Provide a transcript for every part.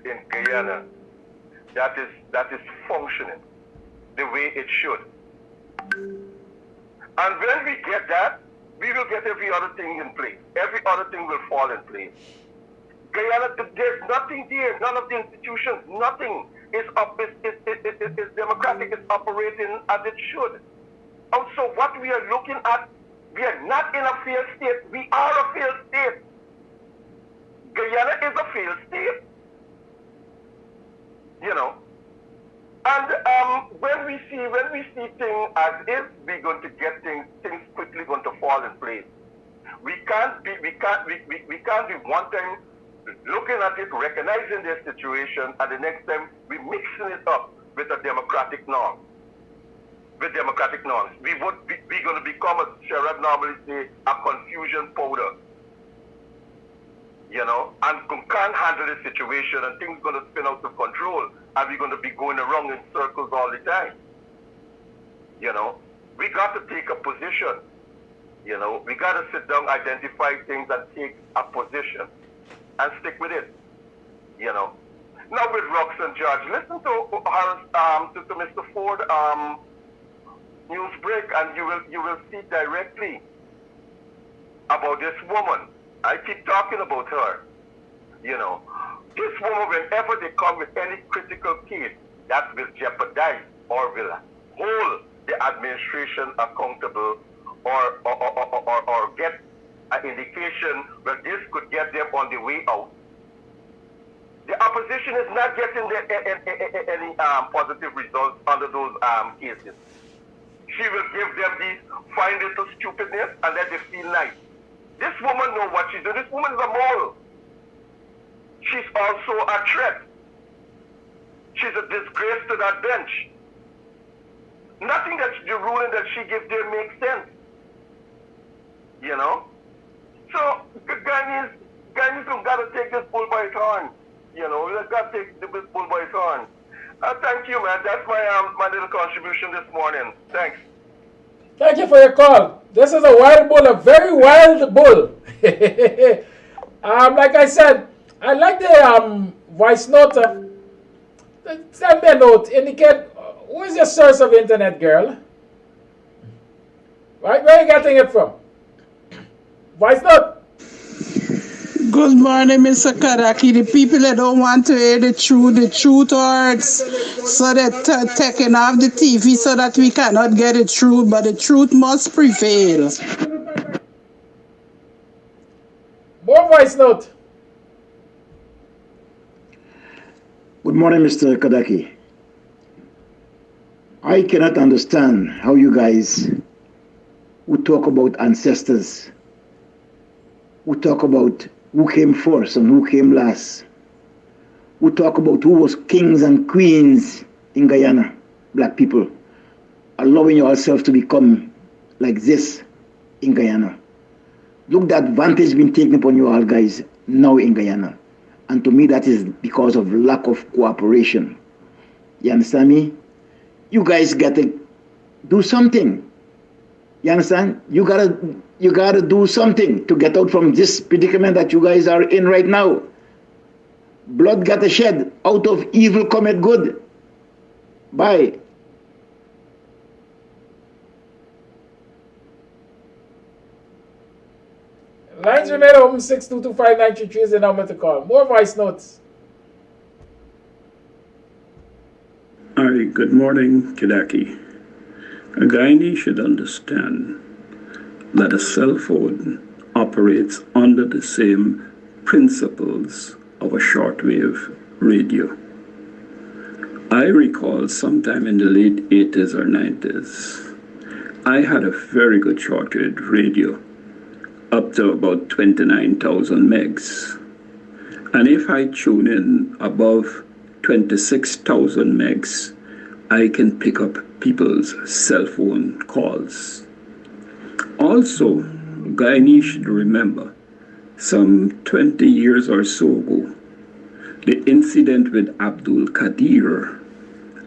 in Guyana that is functioning the way it should. And when we get that, we will get every other thing in place. Every other thing will fall in place. Guyana, there's nothing there. None of the institutions, nothing is democratic. It's operating as it should. Also, what we are looking at, we are not in a failed state. We are a failed state. Guyana is a failed state. You know. And when we see things as if we're going to get things quickly going to fall in place. We can't be one time looking at it, recognizing their situation, and the next time we mixing it up with a democratic norm. With democratic norms. We're going to become, as Sherrod normally say, a confusion powder. You know, and can't handle the situation, and things going to spin out of control, and we're going to be going around in circles all the time. You know, we got to take a position. You know, we got to sit down, identify things, and take a position, and stick with it. You know. Now with Rox and George, listen to Mr. Ford news break, and you will see directly about this woman. I keep talking about her. You know, this woman, whenever they come with any critical case that will jeopardize or will hold the administration accountable or get an indication where this could get them on the way out, the opposition is not getting any positive results under those cases. She will give them these fine little stupidness and let them feel nice. This woman knows what she's doing. This woman is a moral. She's also a threat. She's a disgrace to that bench. Nothing that the ruling that she gives there makes sense. You know? So, Guyanese got to take this bull by its horn. You know, we got to take this bull by its horn. Thank you, man. That's my little contribution this morning. Thanks. Thank you for your call. This is a wild bull, a very wild bull. Like I said, I like the voice note. Send me a note. Indicate who is your source of internet, girl? Right, where are you getting it from? Voice note. Good morning, Mr. Kadaki. The people that don't want to hear the truth hurts. So they're taking off the TV so that we cannot get the truth, but the truth must prevail. More voice note. Good morning, Mr. Kadaki. I cannot understand how you guys would talk about ancestors, who talk about who came first and who came last, who talk about who was kings and queens in Guyana, black people, allowing yourself to become like this in Guyana. Look, that advantage being taken upon you all guys now in Guyana. And to me, that is because of lack of cooperation. You understand me? You guys got to do something. You understand? You gotta do something to get out from this predicament that you guys are in right now. Blood got to shed. Out of evil cometh good. Bye. Lines remain open. 6225933 is the number to call. More voice notes. Hi, good morning, Kadaki. A Guyanese should understand that a cell phone operates under the same principles of a shortwave radio. I recall sometime in the late 80s or 90s, I had a very good shortwave radio, up to about 29,000 megs. And if I tune in above 26,000 megs, I can pick up people's cell phone calls. Also, Guyanese should remember, some 20 years or so ago, the incident with Abdul Qadir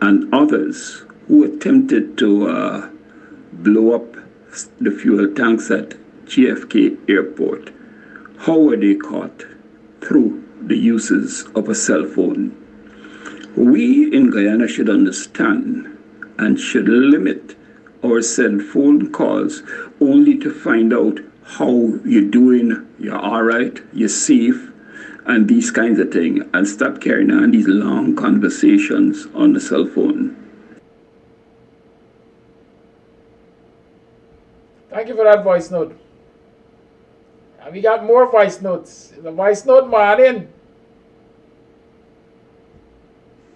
and others who attempted to blow up the fuel tanks at JFK Airport. How were they caught? Through the uses of a cell phone. We in Guyana should understand and should limit or send phone calls only to find out how you're doing, you're all right, you're safe, and these kinds of things, and stop carrying on these long conversations on the cell phone. Thank you for that voice note. And we got more voice notes. The voice note morning.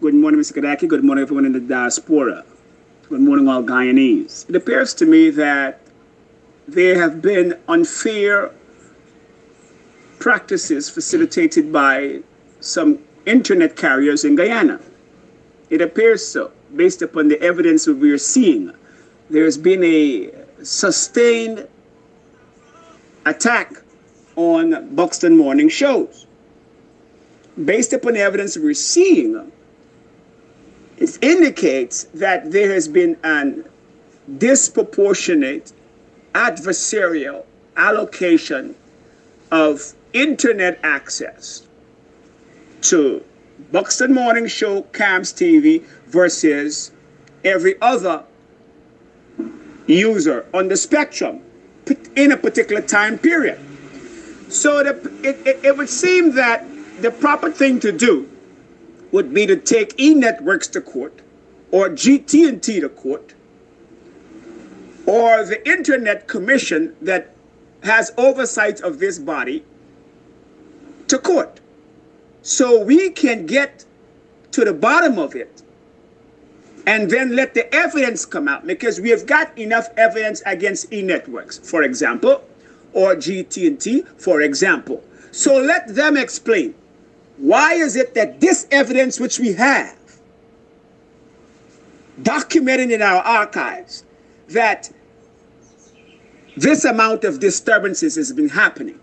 Good morning, Mr. Kadaki. Good morning, everyone in the diaspora. Good morning, all Guyanese. It appears to me that there have been unfair practices facilitated by some internet carriers in Guyana. It appears so, based upon the evidence that we are seeing. There's been a sustained attack on Buxton morning shows. Based upon the evidence we're seeing, it indicates that there has been an disproportionate adversarial allocation of internet access to Buxton Morning Show, Kams Tv versus every other user on the spectrum in a particular time period. So it would seem that the proper thing to do would be to take E-Networks to court, or GT&T to court, or the Internet Commission that has oversight of this body to court, so we can get to the bottom of it and then let the evidence come out, because we have got enough evidence against E-Networks, for example, or GT&T, for example. So let them explain, why is it that this evidence which we have documented in our archives, that this amount of disturbances has been happening?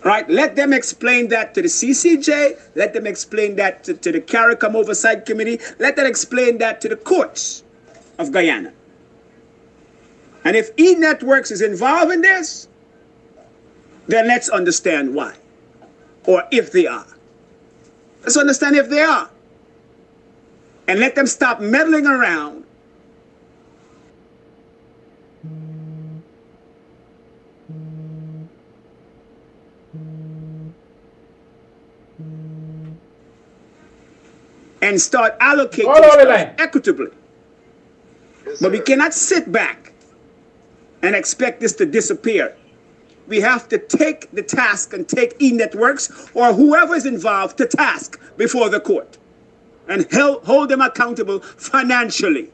Right? Let them explain that to the CCJ. Let them explain that to the CARICOM Oversight Committee. Let them explain that to the courts of Guyana. And if E-Networks is involved in this, then let's understand why, or if they are. Let's understand if they are. And let them stop meddling around and start allocating stuff equitably. Yes, but we cannot sit back and expect this to disappear. We have to take the task and take E-Networks or whoever is involved to task before the court and hold them accountable financially.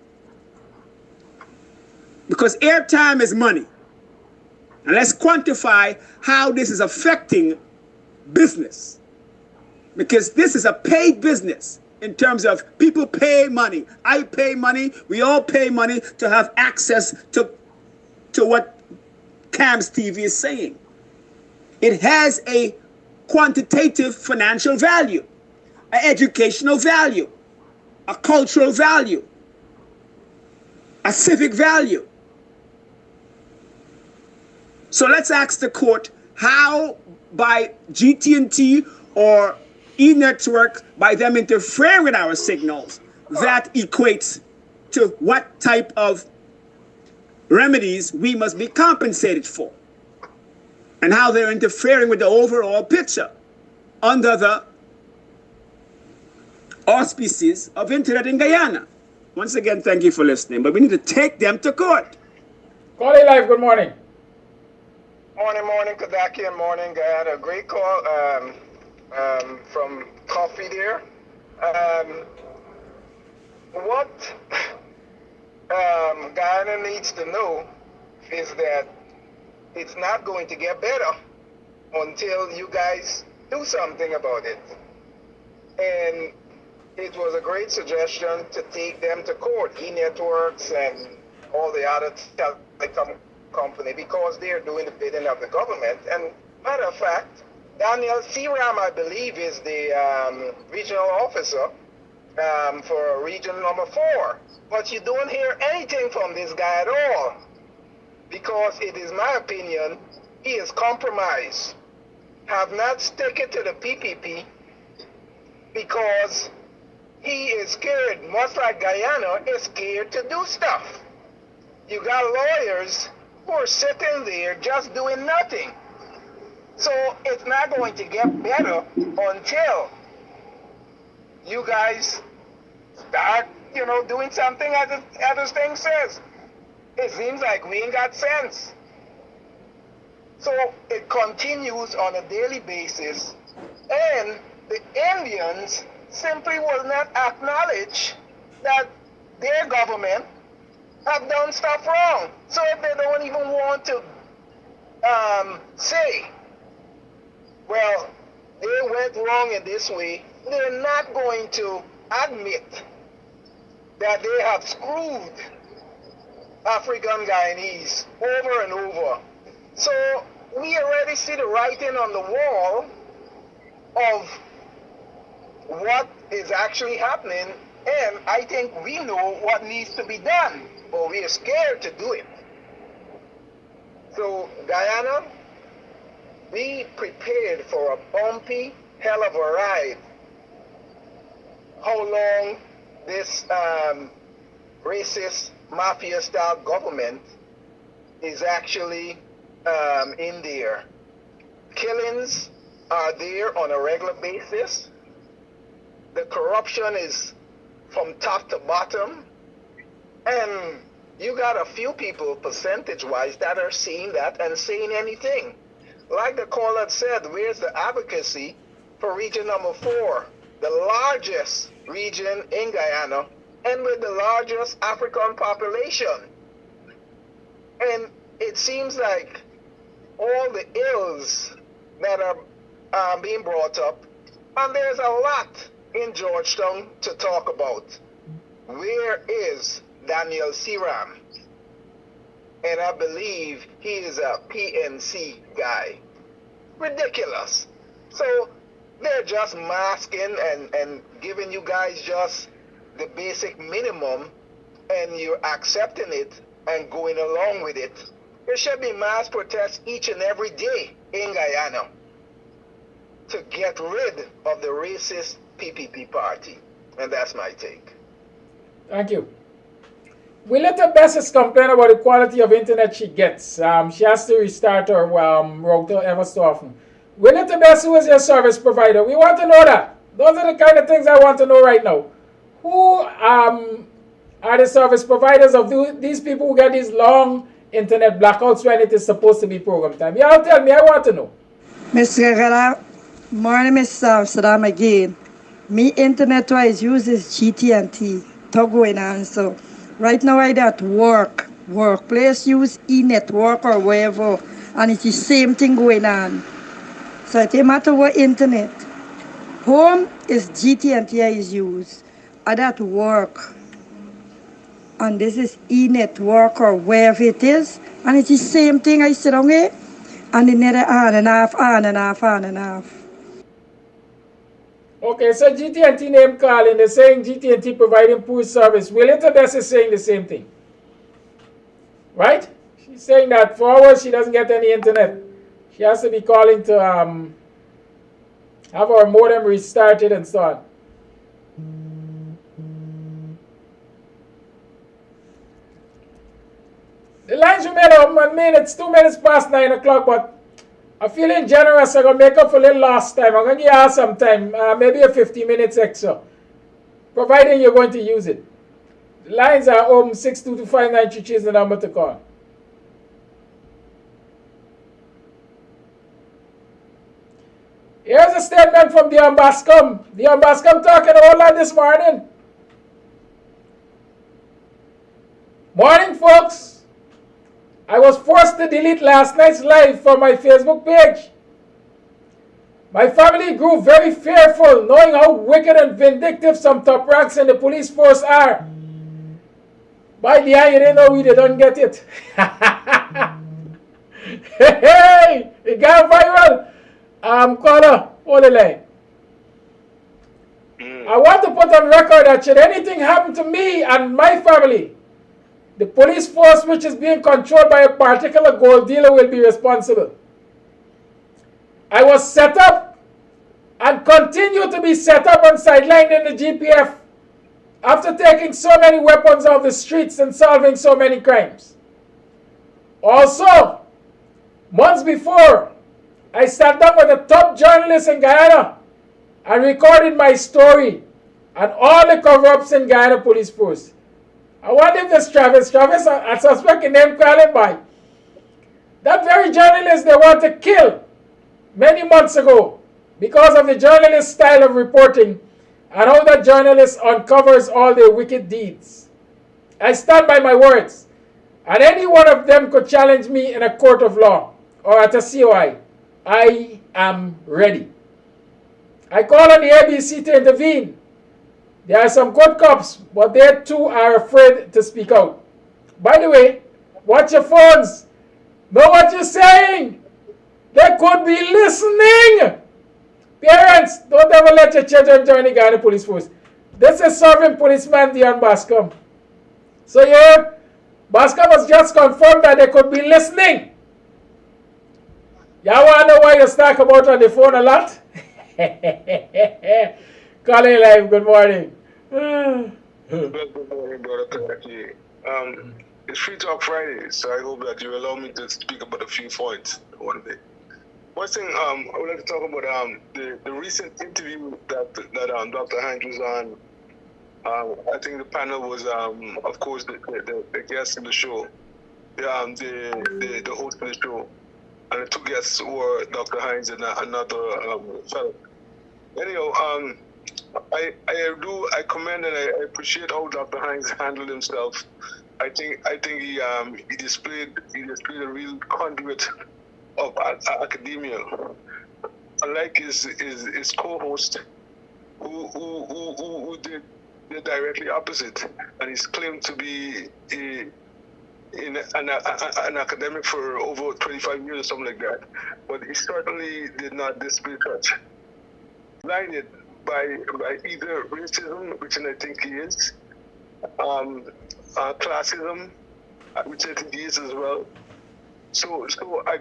Because airtime is money. And let's quantify how this is affecting business. Because this is a paid business in terms of people pay money. I pay money. We all pay money to have access to what Kams TV is saying. It has a quantitative financial value, an educational value, a cultural value, a civic value. So let's ask the court how, by GT&T or E-Network, by them interfering with our signals, that equates to what type of remedies we must be compensated for, and how they're interfering with the overall picture under the auspices of internet in Guyana. Once again, thank you for listening, but we need to take them to court. Calling live, good morning. Morning, Kadaki, and morning. I had a great call from Coffee there. What Guyana needs to know is that it's not going to get better until you guys do something about it. And it was a great suggestion to take them to court, E-Networks and all the other telecom company, because they're doing the bidding of the government. And matter of fact, Daniel Searam, I believe, is the regional officer for region number 4. But you don't hear anything from this guy at all, because it is my opinion, he is compromised. have not taken to the PPP because he is scared, much like Guyana is scared to do stuff. You got lawyers who are sitting there just doing nothing. So it's not going to get better until you guys start, doing something as this thing says. It seems like we ain't got sense. So it continues on a daily basis, and the Indians simply will not acknowledge that their government have done stuff wrong. So if they don't even want to say, well, they went wrong in this way, they're not going to admit that they have screwed African Guyanese over and over. So we already see the writing on the wall of what is actually happening, and I think we know what needs to be done, but we are scared to do it. So Guyana, be prepared for a bumpy hell of a ride. How long this racist mafia-style government is actually in there. Killings are there on a regular basis. The corruption is from top to bottom. And you got a few people, percentage-wise, that are seeing that and saying anything. Like the caller said, where's the advocacy for region number 4, the largest region in Guyana, and with the largest African population? And it seems like all the ills that are being brought up, and there's a lot in Georgetown to talk about. Where is Daniel Siram? And I believe he is a PNC guy. Ridiculous. So they're just masking and giving you guys just the basic minimum, and you're accepting it and going along with it. There should be mass protests each and every day in Guyana to get rid of the racist PPP party. And that's my take. Thank you. Willetta Bess is complaining about the quality of internet she gets. She has to restart her router ever so often. Willetta Bess, who is your service provider? We want to know that. Those are the kind of things I want to know right now. Who are the service providers of these people who get these long internet blackouts when it is supposed to be program time? Y'all tell me, I want to know. Mr. Gala, morning, Mr. Saddam again. Me internet-wise uses GT&T, going on. So right now I at workplace use e-network or whatever, and it's the same thing going on. So it doesn't matter what internet. Home is GT&T is used. I at work, and this is e-network or wherever it is, and it's the same thing. I sit on it, and the net on and off, on and off, on and off. Okay, so GT&T name calling, they're saying GT&T providing poor service. Willetta Bess is saying the same thing. Right? She's saying that for hours she doesn't get any internet. She has to be calling to have her modem restarted and so on. The lines remain open. It's 2 minutes past 9 o'clock, but I'm feeling generous. I'm going to make up for a little lost time. I'm going to give you some time, maybe a 50 minutes extra, providing you're going to use it. The lines are open. 6225933 is the number to call. Here's a statement from the Ambascom. The Ambascom talking a whole lot this morning. Morning, folks. I was forced to delete last night's live from my Facebook page. My family grew very fearful knowing how wicked and vindictive some top ranks in the police force are. By the eye, you didn't know we didn't get it. Hey, it got viral. Caller, hold the line. I want to put on record that should anything happen to me and my family, the police force, which is being controlled by a particular gold dealer, will be responsible. I was set up and continue to be set up and sidelined in the GPF after taking so many weapons off the streets and solving so many crimes. Also, months before, I sat down with a top journalist in Guyana and recorded my story and all the cover-ups in Guyana Police Force. I wonder if this Travis, I suspect a name calling by. That very journalist they want to kill many months ago because of the journalist's style of reporting and how that journalist uncovers all their wicked deeds. I stand by my words, and any one of them could challenge me in a court of law or at a COI. I am ready. I call on the ABC to intervene. There are some good cops, but they too are afraid to speak out. By the way, watch your phones. Know what you're saying. They could be listening. Parents, don't ever let your children join the Guyana Police Force. This is serving policeman Dion Bascom. So yeah, Bascom has just confirmed that they could be listening. Y'all want to know why you talk about on the phone a lot? Calling live, good morning. Good morning, brother Kawaki. It's Free Talk Friday, so I hope that you allow me to speak about a few points one day. One thing I would like to talk about the recent interview that Dr. Hinds was on. I think the panel was, of course, the guest in the show, the host of the show, and the two guests were Dr. Hinds and another fellow. Anyhow, I commend and I appreciate how Dr. Hinds handled himself. I think he displayed a real conduit of academia, unlike his co-host who did the directly opposite, and he's claimed to be an academic for over 25 years or something like that, but he certainly did not display such. Blinded by either racism, which I think he is, classism, which I think he is as well. So I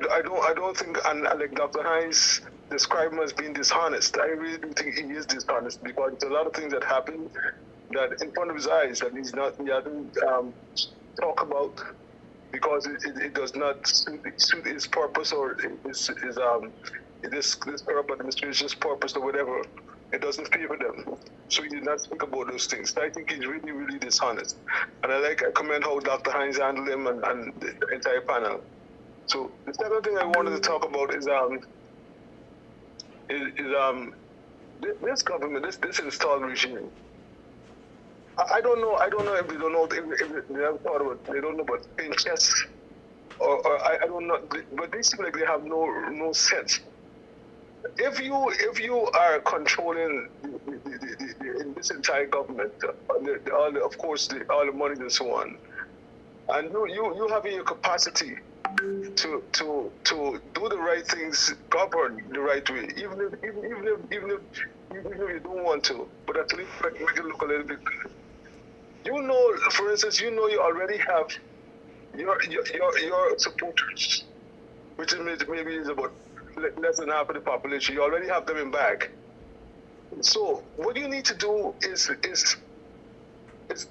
don't think, and like Dr. Hinds described him as being dishonest. I really do think he is dishonest, because there's a lot of things that happen that in front of his eyes that he hasn't talk about, because it does not suit his purpose or this corrupt administration's purpose or whatever. It doesn't favor them. So he did not speak about those things. I think he's really, really dishonest. And I commend how Dr. Hinds handled him and the entire panel. So the second thing I wanted to talk about is this government, this installed regime. I don't know if they don't know if they have thought about, they don't know about interests or I don't know, but they seem like they have no sense. If you are controlling in this entire government, all the money and so on, and you having your capacity to do the right things, govern the right way, even if you don't want to, but at least make it look a little bit good. For instance, you already have your supporters, which maybe is about less than half of the population. You already have them in bag. So what you need to do is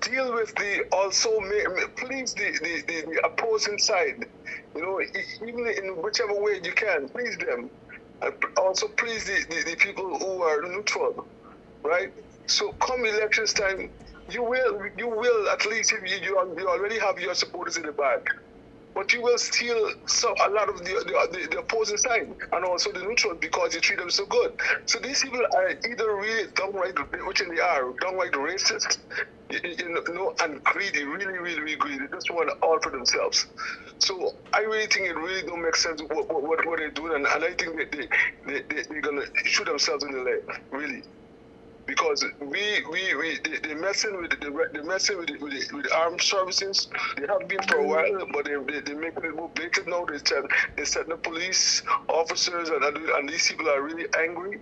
deal with please the opposing side. Even in whichever way you can, please them, and also please the people who are neutral, right? So come elections time, you will at least, if you already have your supporters in the bag, but you will steal a lot of the opposing side and also the neutral, because you treat them so good. So these people are either really downright, which they are, downright racist, and greedy, really, really, really greedy. They just want all for themselves. So I really think it really don't make sense what they're doing, and I think that they're gonna shoot themselves in the leg, really. Because they're messing with the armed services. They have been for a while, but they're making it more blatant now. They're setting up police officers, and these people are really angry,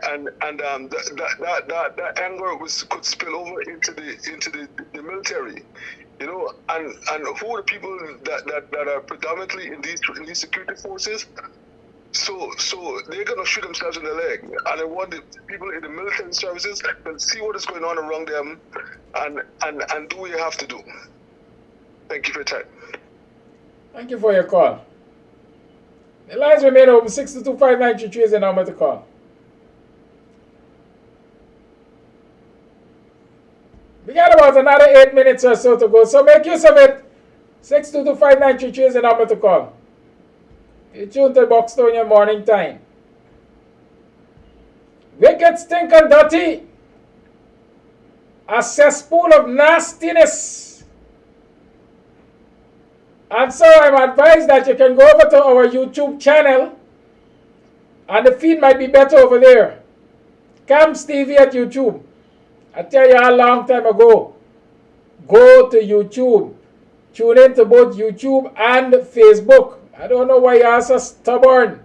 and that anger could spill over into the military, and who are the people that are predominantly in these security forces? So they're gonna shoot themselves in the leg, and I want the people in the military services to see what is going on around them, and do what you have to do. Thank you for your time. Thank you for your call. The lines remain open. 6225933 is the number to call. We got about another 8 minutes or so to go, so make use of it. 6225933 is the number to call. You tune to BUXTONIAN Morning Time. Wicked, stink, and dirty. A cesspool of nastiness. And so I'm advised that you can go over to our YouTube channel, and the feed might be better over there. Kams Tv at YouTube. I tell you a long time ago, go to YouTube. Tune in to both YouTube and Facebook. I don't know why y'all so stubborn.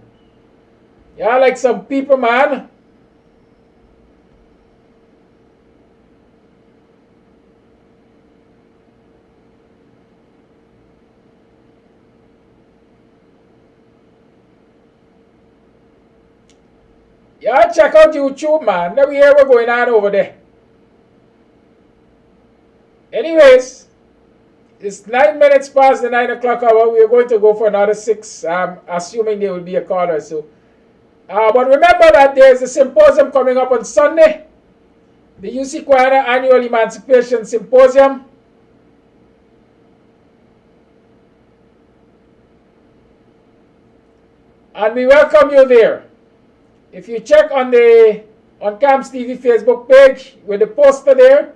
Y'all like some people, man. Y'all check out YouTube, man. Let me hear what's going on over there. Anyways, it's 9 minutes past the 9 o'clock hour. We are going to go for another 6, assuming there will be a call or so. But remember that there's a symposium coming up on Sunday. The UC Guyana Annual Emancipation Symposium. And we welcome you there. If you check on Kams TV Facebook page with the poster there,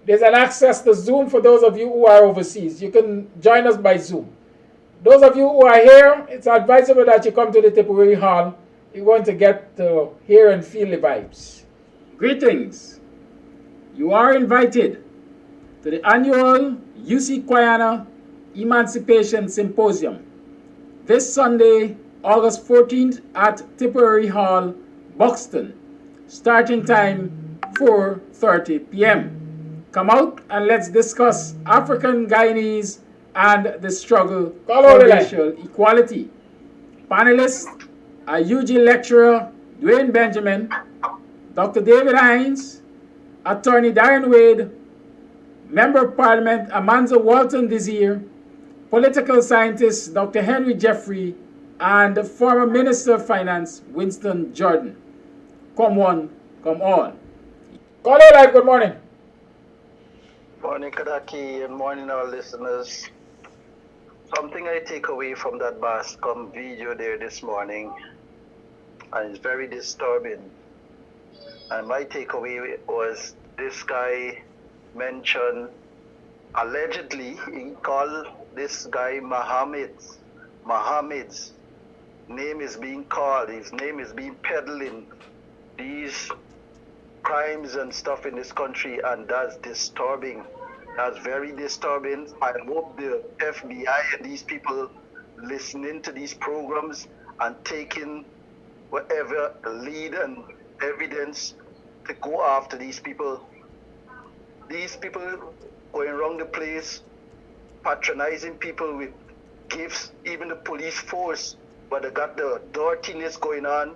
there's an access to Zoom for those of you who are overseas. You can join us by Zoom. Those of you who are here, it's advisable that you come to the Tipperary Hall. You're going to get to hear and feel the vibes. Greetings. You are invited to the annual UC Guyana Emancipation Symposium this Sunday, August 14th at Tipperary Hall, Buxton. Starting time 4:30 p.m. Come out and let's discuss African Guyanese and the struggle for racial equality. Panelists are UG lecturer Dwayne Benjamin, Dr. David Hinds, Attorney Darren Wade, Member of Parliament Amanza Walton Desir, political scientist Dr. Henry Jeffrey, and the former Minister of Finance Winston Jordan. Come one, come all. Call live, good morning. Morning, Kadaki, and morning, our listeners. Something I take away from that Bascom video there this morning, and it's very disturbing. And my takeaway was this guy mentioned, allegedly, he called this guy Mohammed's name is being called, his name is being peddling these crimes and stuff in this country, and that's disturbing. That's very disturbing. I hope the FBI and these people listening to these programs and taking whatever lead and evidence to go after these people. These people going around the place, patronizing people with gifts, even the police force, but they got the dirtiness going on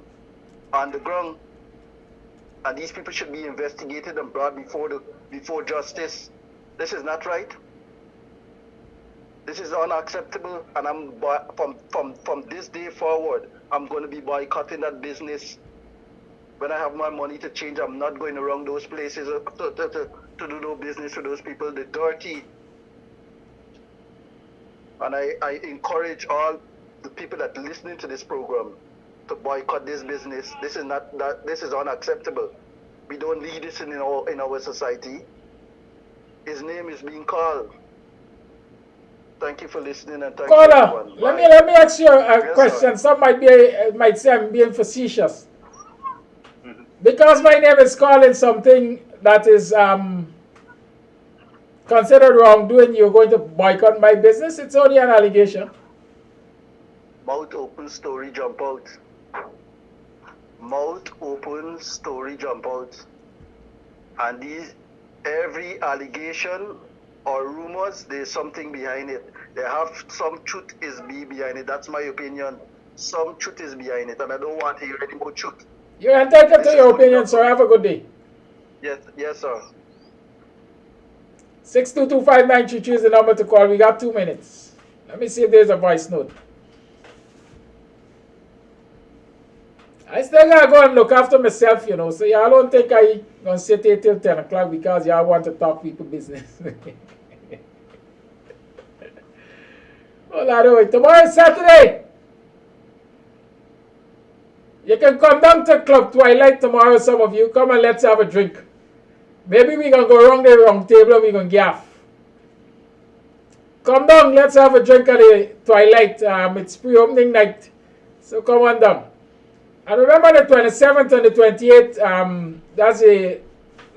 the ground. And these people should be investigated and brought before justice. This is not right. This is unacceptable, and I'm from this day forward, I'm going to be boycotting that business. When I have my money to change, I'm not going around those places to do no business with those people. They're dirty. And I encourage all the people that are listening to this program to boycott this business. This is unacceptable. We don't need this in our society. His name is being called. Thank you for listening, and thank you everyone. Let me ask you a question. Sir. Some might say I'm being facetious. Because my name is calling something that is considered wrongdoing, you're going to boycott my business? It's only an allegation. Mouth open, story jump out. Mouth open, story jump out. And every allegation or rumors, there's something behind it. They have some truth is behind it. That's my opinion. some truth is behind it, and I don't want to hear any more truth. You're entitled to your opinion, sir. Have a good day. Yes, sir. 6225933 is the number to call. We got 2 minutes. Let me see if there's a voice note. I still gotta go and look after myself, you know. So y'all don't think I gonna sit here till 10 o'clock because y'all want to talk people business. Oh, Lord, tomorrow is Saturday. You can come down to Club Twilight tomorrow, some of you. Come and let's have a drink. Maybe we're going to go around the round table and we're going to gaff. Come down, let's have a drink at the Twilight. It's pre-opening night. So come on down. And remember the 27th and the 28th, that's the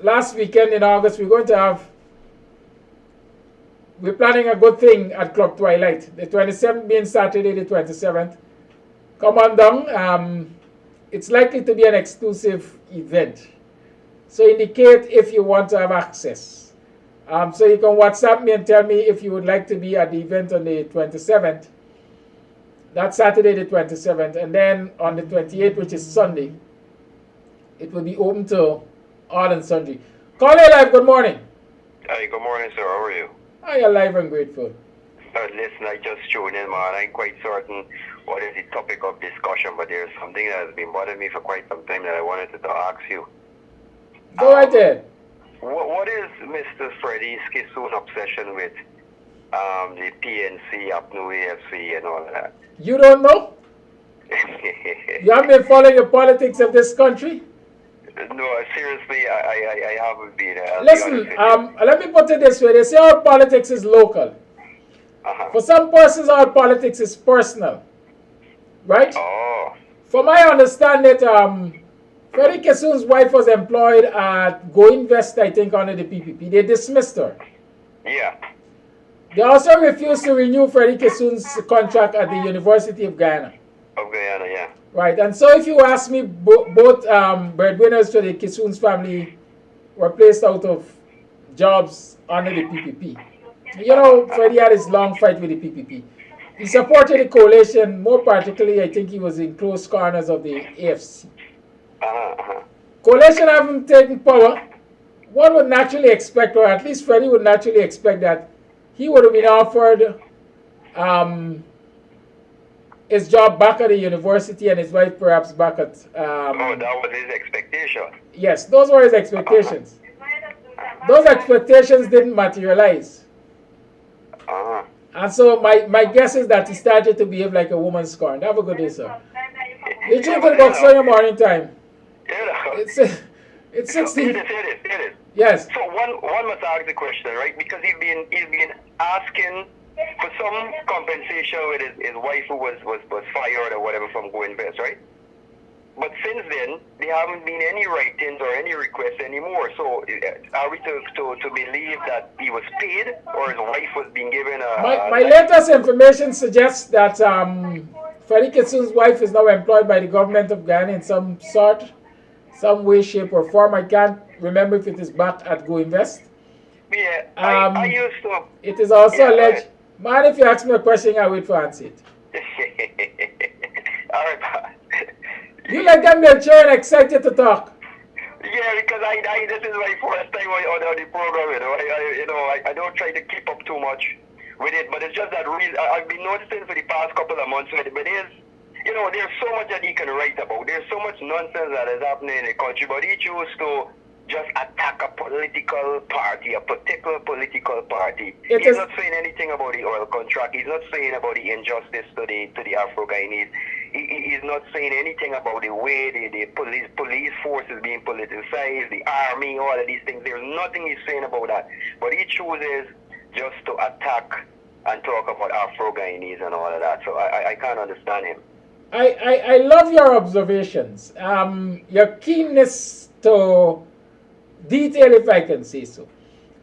last weekend in August. We're planning a good thing at Club Twilight. The 27th being Saturday, the 27th. Come on down. It's likely to be an exclusive event. So indicate if you want to have access. So you can WhatsApp me and tell me if you would like to be at the event on the 27th. That's Saturday the 27th. And then on the 28th, which is Sunday, it will be open to all and sundry. Call it live. Good morning. Hi, good morning, sir. How are you? I am alive and grateful. Listen, I just tuned in, man. I'm quite certain what is the topic of discussion, but there's something that has been bothering me for quite some time that I wanted to ask you. Go right ahead. What is Mr. Freddie Kissoon's obsession with the PNC, APNU, AFC, and all of that? You don't know? You haven't been following the politics of this country? No, seriously, I haven't been. Listen, let me put it this way. They say all politics is local. For some persons, all politics is personal. Right? Oh. From my understanding, Freddie Kissoon's wife was employed at Go Invest, I think, under the PPP. They dismissed her. Yeah. They also refused to renew Freddie Kissoon's contract at the University of Guyana. Of Guyana, yeah. Right, and so if you ask me, both breadwinners to the Kissoon's family were placed out of jobs under the PPP. You know, Freddie had his long fight with the PPP. He supported the coalition, more particularly, I think he was in close corners of the AFC. Coalition having taken power, one would naturally expect, or at least Freddie would naturally expect, that he would have been offered his job back at the university and his wife perhaps back at... that was his expectation. Yes, those were his expectations. Those expectations didn't materialize. And so my guess is that he started to behave like a woman scorned. Have a good day, sir. You're drinking BUXTONIAN morning time. It's 16. It is. Yes. So one must ask the question, right? Because he's been asking for some compensation with his wife who was fired or whatever from Go Invest, right? But since then, there haven't been any writings or any requests anymore. So are we to believe that he was paid or his wife was being given a... My latest information suggests that Freddie Kissoon's wife is now employed by the government of Guyana in some way, shape or form. I can't remember if it is back at Go Invest. Yeah, I used to... It is also alleged... Man, if you ask me a question, I'll wait for answer it. All right. You like them, they're and excited to talk. Yeah, because this is my first time on the program, I don't try to keep up too much with it, but it's just that I've been noticing for the past couple of months, but there's so much that he can write about. There's so much nonsense that is happening in the country, but he chose to just attack a political party, a particular political party. He's not saying anything about the oil contract. He's not saying about the injustice to the Afro-Guyanese. He's not saying anything about the way the police force is being politicized, the army, all of these things. There's nothing he's saying about that. But he chooses just to attack and talk about Afro-Guyanese and all of that. So I can't understand him. I love your observations. Your keenness to detail, if I can say so.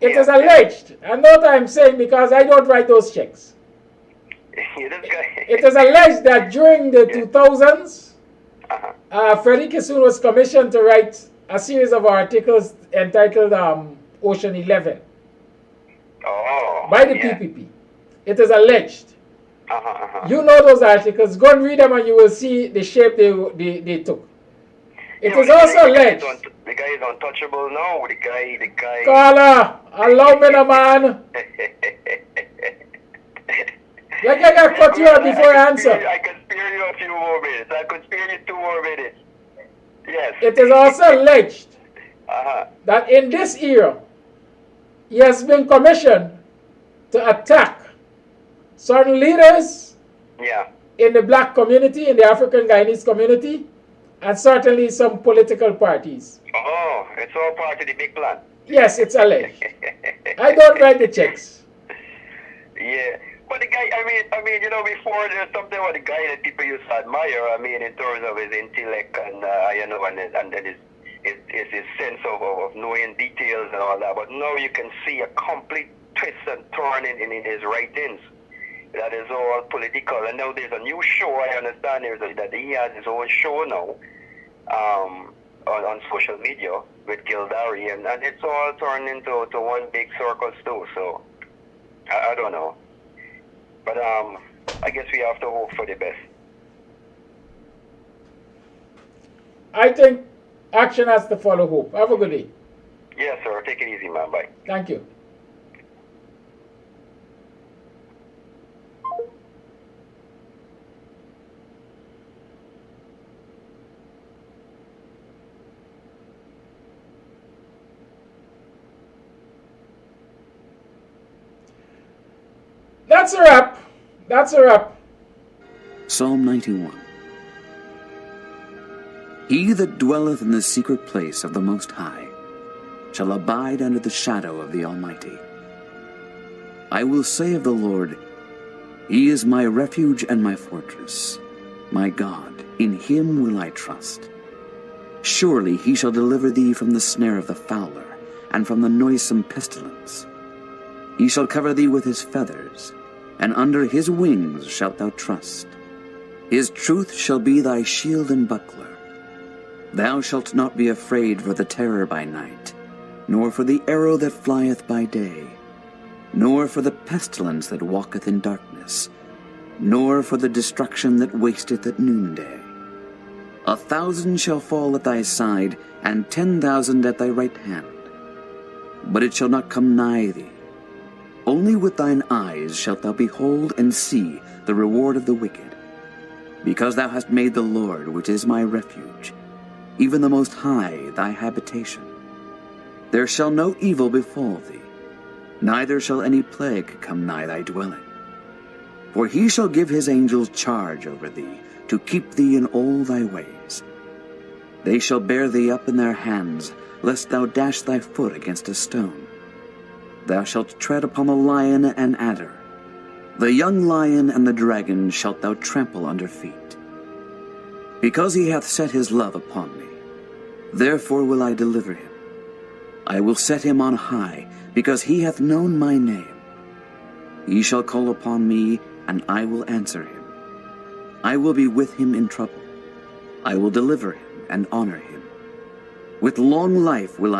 It is alleged, and not I'm saying because I don't write those checks. It is alleged that during the 2000s, Freddie Kissoon was commissioned to write a series of articles entitled Ocean 11 by the PPP. It is alleged. You know those articles. Go and read them and you will see the shape they took. It is also alleged. The guy is untouchable now. The guy. Carla, allow me, no man. Like I got cut you out before I answer. I could spare you a few more minutes. I could spare you 2 more minutes. Yes. It is also alleged that in this era, he has been commissioned to attack certain leaders in the black community, in the African Guyanese community, and certainly some political parties. Oh, it's all part of the big plan. Yes, it's alleged. I don't write the checks. Yeah. But the guy, I mean, you know, before there's something about the guy that people used to admire. I mean, in terms of his intellect and you know, and then his sense of knowing details and all that. But now you can see a complete twist and turn in his writings. That is all political. And now there's a new show. I understand that he has his own show now on social media with Gildari, and it's all turned into one big circus too. So I don't know. But I guess we have to hope for the best. I think action has to follow hope. Have a good day. Yes, sir. Take it easy, man. Bye. Thank you. That's a wrap. That's a wrap. Psalm 91. He that dwelleth in the secret place of the Most High shall abide under the shadow of the Almighty. I will say of the Lord, He is my refuge and my fortress, my God, in Him will I trust. Surely He shall deliver thee from the snare of the fowler, and from the noisome pestilence. He shall cover thee with His feathers, and under His wings shalt thou trust. His truth shall be thy shield and buckler. Thou shalt not be afraid for the terror by night, nor for the arrow that flieth by day, nor for the pestilence that walketh in darkness, nor for the destruction that wasteth at noonday. 1,000 shall fall at thy side, and 10,000 at thy right hand, but it shall not come nigh thee. Only with thine eyes shalt thou behold and see the reward of the wicked. Because thou hast made the Lord, which is my refuge, even the Most High, thy habitation. There shall no evil befall thee, neither shall any plague come nigh thy dwelling. For He shall give His angels charge over thee, to keep thee in all thy ways. They shall bear thee up in their hands, lest thou dash thy foot against a stone. Thou shalt tread upon the lion and adder. The young lion and the dragon shalt thou trample under feet. Because He hath set His love upon me, therefore will I deliver him. I will set him on high, because he hath known my name. He shall call upon me, and I will answer him. I will be with him in trouble. I will deliver him and honor him. With long life will I